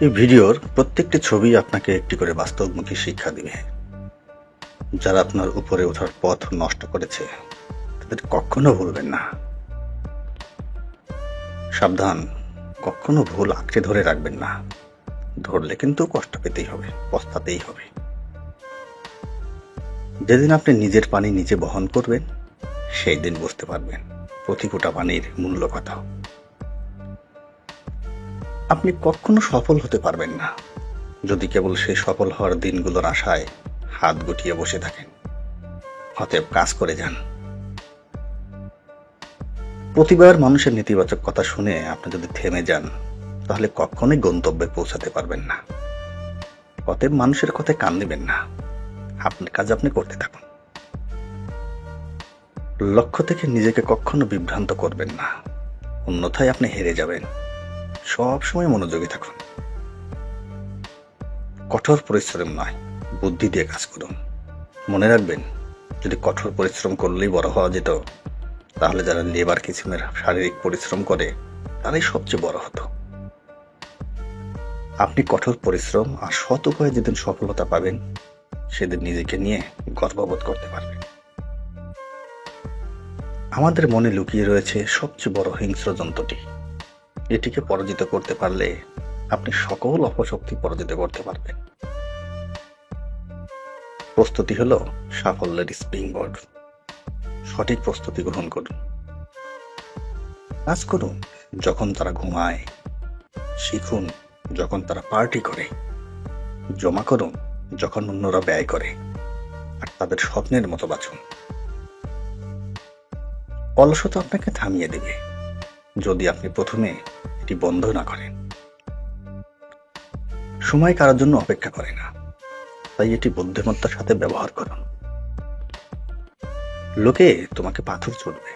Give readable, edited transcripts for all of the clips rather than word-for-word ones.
এই ভিডিওর প্রত্যেকটি ছবি আপনাকে একটি করে বাস্তবমুখী শিক্ষা দিবে। যারা আপনার উপরে ওঠার পথ নষ্ট করেছে তাদের কখনো ভুলবেন না। সাবধান, কখনো ভুল আঁকড়ে ধরে রাখবেন না। ধরলে কিন্তু কষ্ট পেতেই হবে, পস্তাতেই হবে। যেদিন আপনি নিজের পানি নিজে বহন করবেন সেই দিন বুঝতে পারবেন প্রতি ফোঁটা পানির মূল্য কত। আপনি কখনো সফল হতে পারবেন না যদি কেবল সেই সফল হওয়ার দিনগুলোর আশায় হাত গুটিয়ে বসে থাকেন। অতএব কাজ করে যান। প্রতিবার মানুষের নেতিবাচক কথা শুনে আপনি যদি থেমে যান তাহলে কখনোই গন্তব্যে পৌঁছাতে পারবেন না। অতএব মানুষের কথায় কান দিবেন না, আপনার কাজ আপনি করতে থাকুন। লক্ষ্য থেকে নিজেকে কখনো বিভ্রান্ত করবেন না, অন্যথায় আপনি হেরে যাবেন। সব সময় মনোযোগী থাকুন। কঠোর পরিশ্রম নয়, বুদ্ধি দিয়ে কাজ করুন। মনে রাখবেন, যদি কঠোর পরিশ্রম করলেই বড় হওয়া যেত তাহলে যারা লেবার কিসিমের শারীরিক পরিশ্রম করে তারাই সবচেয়ে বড় হতো। আপনি কঠোর পরিশ্রম আর সৎ উপায়ে যেদিন সফলতা পাবেন সেদিন নিজেকে নিয়ে গর্ববোধ করতে পারবেন। আমাদের মনে লুকিয়ে রয়েছে সবচেয়ে বড় হিংস্র যন্ত্রটি। এটিকে পরাজিত করতে পারলে আপনি সকল অপশক্তি পরাজিত করতে পারবেন। প্রস্তুতি হলো সাফল্যের স্প্রিংবোর্ড। সঠিক প্রস্তুতি গ্রহণ করুন। কাজ করুন যখন তারা ঘুমায়, শিখুন যখন তারা পার্টি করে, জমা করুন যখন অন্যরা ব্যয় করে, আর তাদের স্বপ্নের মতো বাঁচুন। অলসতা আপনাকে থামিয়ে দেবে যদি আপনি প্রথমে এটি বন্ধ না করেন। সময় কারোর জন্য অপেক্ষা করে না, তাই এটি বুদ্ধিমত্তার সাথে ব্যবহার করুন। লোকে তোমাকে পাথর ছুড়বে,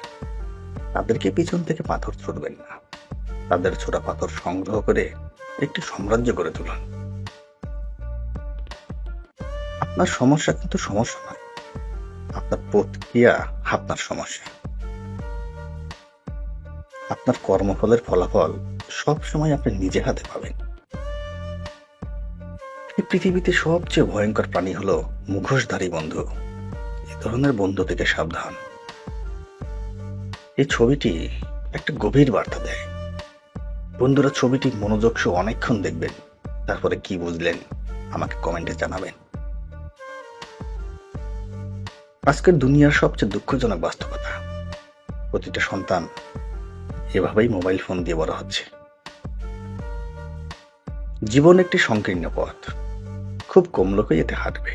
তাদেরকে পিছন থেকে পাথর ছুড়বেন না। তাদের ছোড়া পাথর সংগ্রহ করে একটি সাম্রাজ্য গড়ে তুলুন। আপনার সমস্যা কিন্তু সমস্যা নয়, আপনার প্রতিক্রিয়া আপনার সমস্যা। আপনার কর্মফলের ফলাফল সব সময় আপনি নিজে হাতে পাবেন। এই পৃথিবীতে সবচেয়ে ভয়ঙ্কর প্রাণী হলো মুখোশধারী বন্ধু। এই ধরনের বন্ধু থেকে সাবধান। এই ছবিটি একটা গভীর বার্তা দেয়। বন্ধুরা, ছবিটি মনোযোগ সহ অনেকক্ষণ দেখবেন, তারপরে কি বুঝলেন আমাকে কমেন্টে জানাবেন। আজকের দুনিয়ার সবচেয়ে দুঃখজনক বাস্তবতা, প্রতিটা সন্তান এভাবেই মোবাইল ফোন দিয়ে বড় হচ্ছে। জীবন একটি সংকীর্ণ পথ, খুব কম লোকই এতে হাঁটবে।